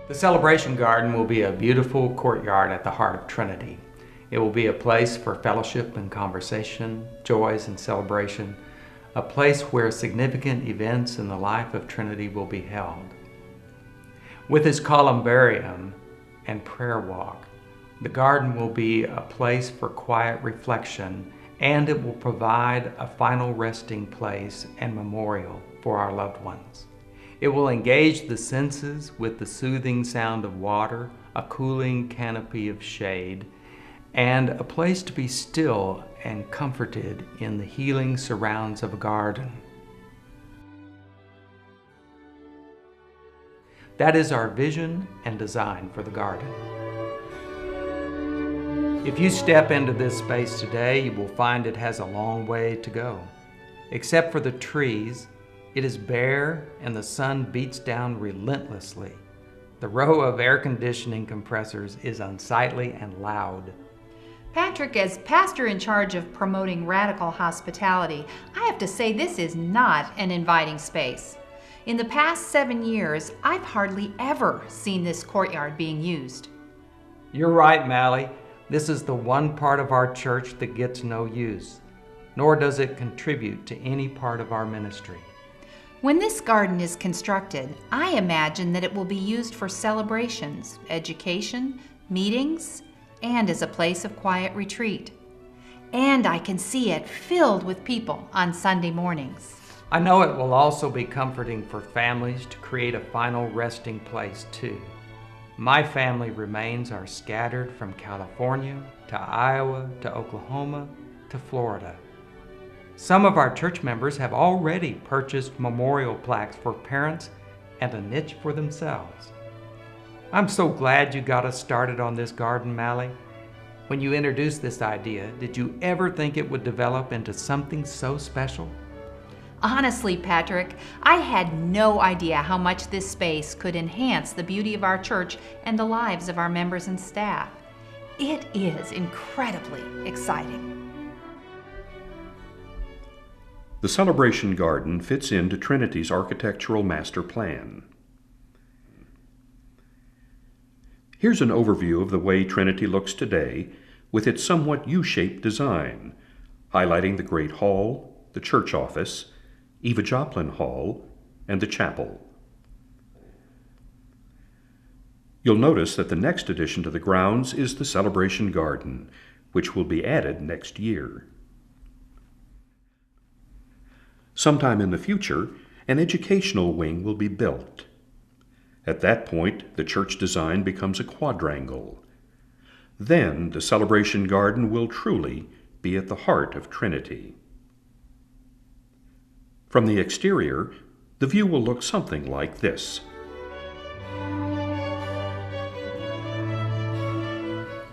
The celebration garden will be a beautiful courtyard at the heart of Trinity. It will be a place for fellowship and conversation, joys and celebration, a place where significant events in the life of Trinity will be held. With its columbarium and prayer walk, the garden will be a place for quiet reflection, and it will provide a final resting place and memorial for our loved ones. It will engage the senses with the soothing sound of water, a cooling canopy of shade, and a place to be still and comforted in the healing surrounds of a garden. That is our vision and design for the garden. If you step into this space today, you will find it has a long way to go. Except for the trees, it is bare and the sun beats down relentlessly. The row of air conditioning compressors is unsightly and loud. Patrick, as pastor in charge of promoting radical hospitality, I have to say this is not an inviting space. In the past 7 years, I've hardly ever seen this courtyard being used. You're right, Mally. This is the one part of our church that gets no use, nor does it contribute to any part of our ministry. When this garden is constructed, I imagine that it will be used for celebrations, education, meetings, and as a place of quiet retreat. And I can see it filled with people on Sunday mornings. I know it will also be comforting for families to create a final resting place too. My family remains are scattered from California to Iowa to Oklahoma to Florida. Some of our church members have already purchased memorial plaques for parents and a niche for themselves. I'm so glad you got us started on this garden, Mally. When you introduced this idea, did you ever think it would develop into something so special? Honestly, Patrick, I had no idea how much this space could enhance the beauty of our church and the lives of our members and staff. It is incredibly exciting. The Celebration Garden fits into Trinity's architectural master plan. Here's an overview of the way Trinity looks today with its somewhat U-shaped design, highlighting the Great Hall, the church office, Eva Joplin Hall, and the chapel. You'll notice that the next addition to the grounds is the Celebration Garden, which will be added next year. Sometime in the future, an educational wing will be built. At that point, the church design becomes a quadrangle. Then, the Celebration Garden will truly be at the heart of Trinity. From the exterior, the view will look something like this.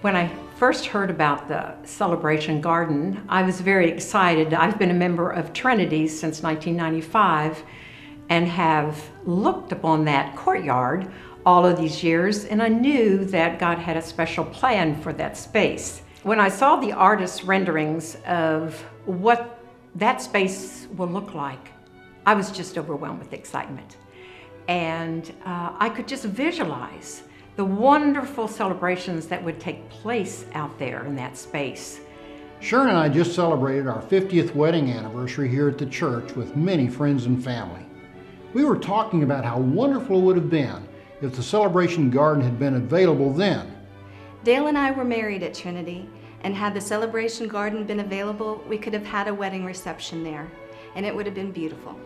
When I first heard about the Celebration Garden, I was very excited. I've been a member of Trinity since 1995 and have looked upon that courtyard all of these years, and I knew that God had a special plan for that space. When I saw the artist's renderings of what that space will look like, I was just overwhelmed with excitement. And I could just visualize the wonderful celebrations that would take place out there in that space. Serr and I just celebrated our 50th wedding anniversary here at the church with many friends and family. We were talking about how wonderful it would have been if the Celebration Garden had been available then. Dale and I were married at Trinity, and had the Celebration Garden been available, we could have had a wedding reception there, and it would have been beautiful.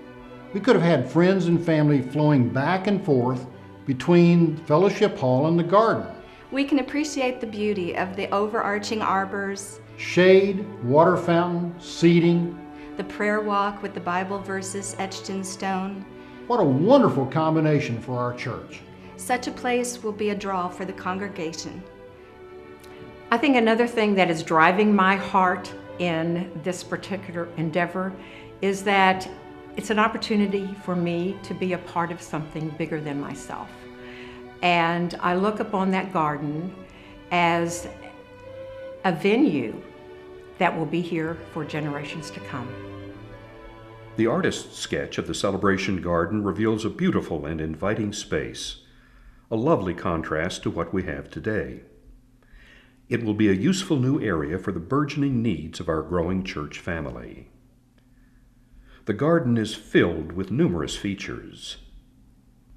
We could have had friends and family flowing back and forth between Fellowship Hall and the garden. We can appreciate the beauty of the overarching arbors, shade, water fountain, seating. The prayer walk with the Bible verses etched in stone. What a wonderful combination for our church. Such a place will be a draw for the congregation. I think another thing that is driving my heart in this particular endeavor is that it's an opportunity for me to be a part of something bigger than myself. And I look upon that garden as a venue that will be here for generations to come. The artist's sketch of the Celebration Garden reveals a beautiful and inviting space, a lovely contrast to what we have today. It will be a useful new area for the burgeoning needs of our growing church family. The garden is filled with numerous features.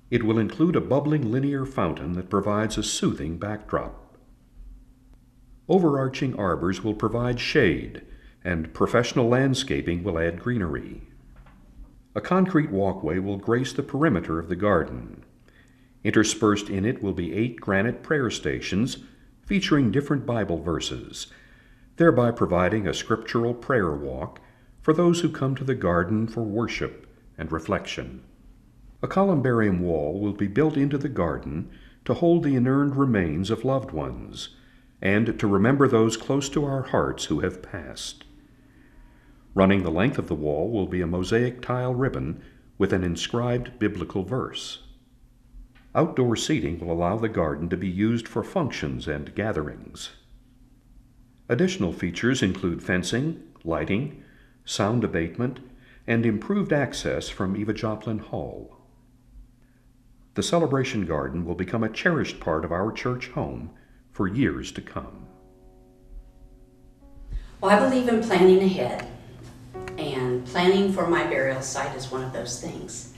It will include a bubbling linear fountain that provides a soothing backdrop. Overarching arbors will provide shade, and professional landscaping will add greenery. A concrete walkway will grace the perimeter of the garden. Interspersed in it will be 8 granite prayer stations featuring different Bible verses, thereby providing a scriptural prayer walk for those who come to the garden for worship and reflection. A columbarium wall will be built into the garden to hold the inurned remains of loved ones and to remember those close to our hearts who have passed. Running the length of the wall will be a mosaic tile ribbon with an inscribed biblical verse. Outdoor seating will allow the garden to be used for functions and gatherings. Additional features include fencing, lighting, sound abatement, and improved access from Eva Joplin Hall. The celebration garden will become a cherished part of our church home for years to come. Well, I believe in planning ahead, and planning for my burial site is one of those things.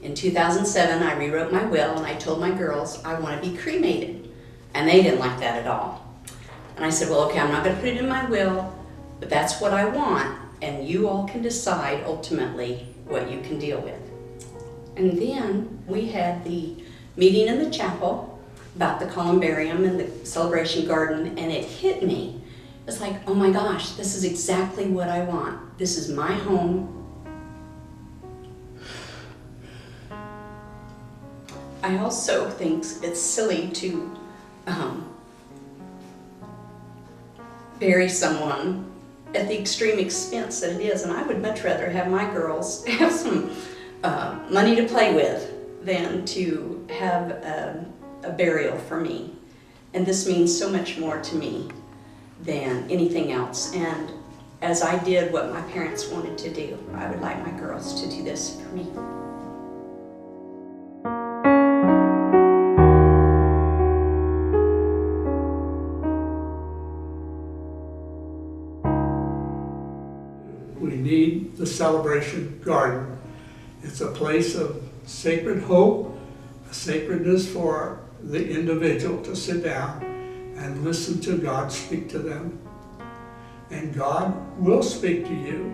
In 2007, I rewrote my will and I told my girls I want to be cremated, and they didn't like that at all. And I said, well, okay, I'm not going to put it in my will, but that's what I want, and you all can decide ultimately what you can deal with. And then we had the meeting in the chapel about the columbarium and the celebration garden, and it hit me. It's like, oh my gosh, this is exactly what I want. This is my home. I also think it's silly to bury someone at the extreme expense that it is, and I would much rather have my girls have some money to play with than to have a burial for me. And this means so much more to me than anything else. And as I did what my parents wanted to do, I would like my girls to do this for me. We need the celebration garden. It's a place of sacred hope, a sacredness for the individual to sit down and listen to God speak to them. And God will speak to you.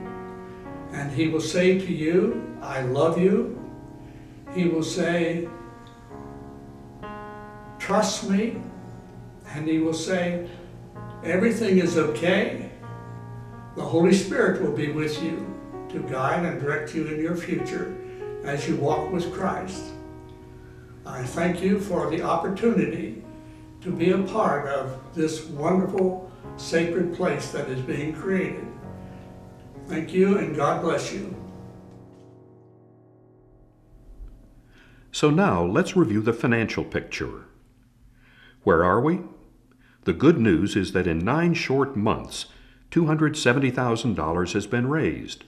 And He will say to you, I love you. He will say, trust me. And He will say, everything is okay. The Holy Spirit will be with you to guide and direct you in your future as you walk with Christ. I thank you for the opportunity to be a part of this wonderful sacred place that is being created. Thank you, and God bless you. So now let's review the financial picture. Where are we? The good news is that in 9 short months, $270,000 has been raised,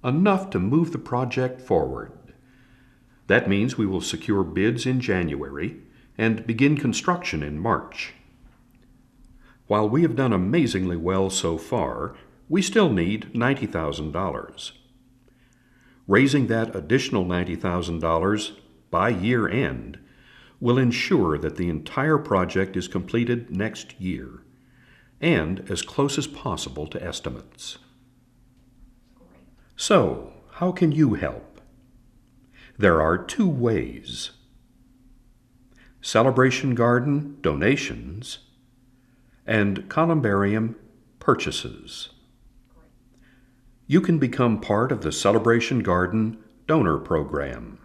enough to move the project forward. That means we will secure bids in January and begin construction in March. While we have done amazingly well so far, we still need $90,000. Raising that additional $90,000 by year end will ensure that the entire project is completed next year, and as close as possible to estimates. So, how can you help? There are 2 ways. Celebration Garden donations and columbarium purchases. You can become part of the Celebration Garden donor program.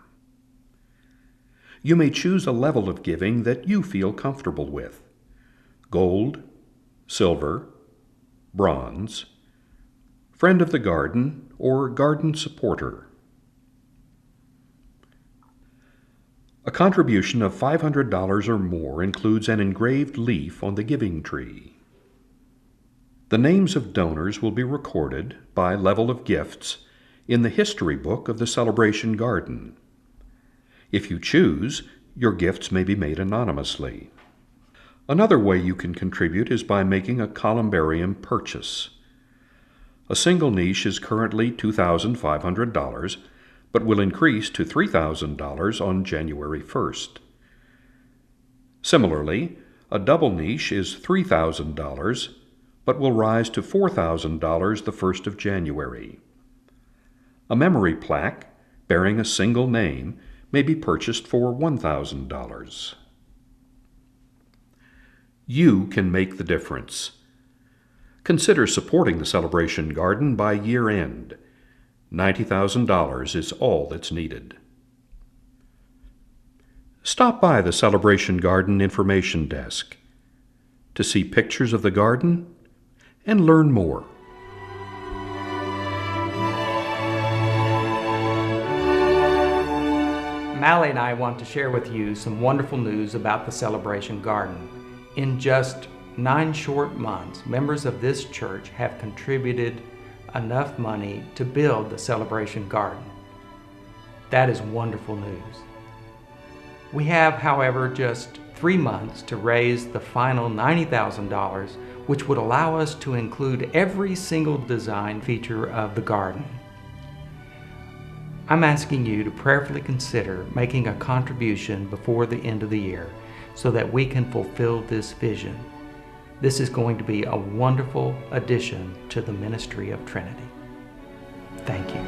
You may choose a level of giving that you feel comfortable with: gold, silver, bronze, friend of the garden, or garden supporter. A contribution of $500 or more includes an engraved leaf on the giving tree. The names of donors will be recorded by level of gifts in the history book of the Celebration Garden. If you choose, Your gifts may be made anonymously. Another way you can contribute is by making a columbarium purchase. A single niche is currently $2,500, but will increase to $3,000 on January 1st. Similarly, a double niche is $3,000, but will rise to $4,000 the 1st of January. A memory plaque bearing a single name may be purchased for $1,000. You can make the difference. Consider supporting the Celebration Garden by year end. $90,000 is all that's needed. Stop by the Celebration Garden information desk to see pictures of the garden and learn more. Mally and I want to share with you some wonderful news about the Celebration Garden. In just 9 short months, members of this church have contributed enough money to build the Celebration Garden. That is wonderful news. We have, however, just 3 months to raise the final $90,000, which would allow us to include every single design feature of the garden. I'm asking you to prayerfully consider making a contribution before the end of the year so that we can fulfill this vision. This is going to be a wonderful addition to the ministry of Trinity. Thank you.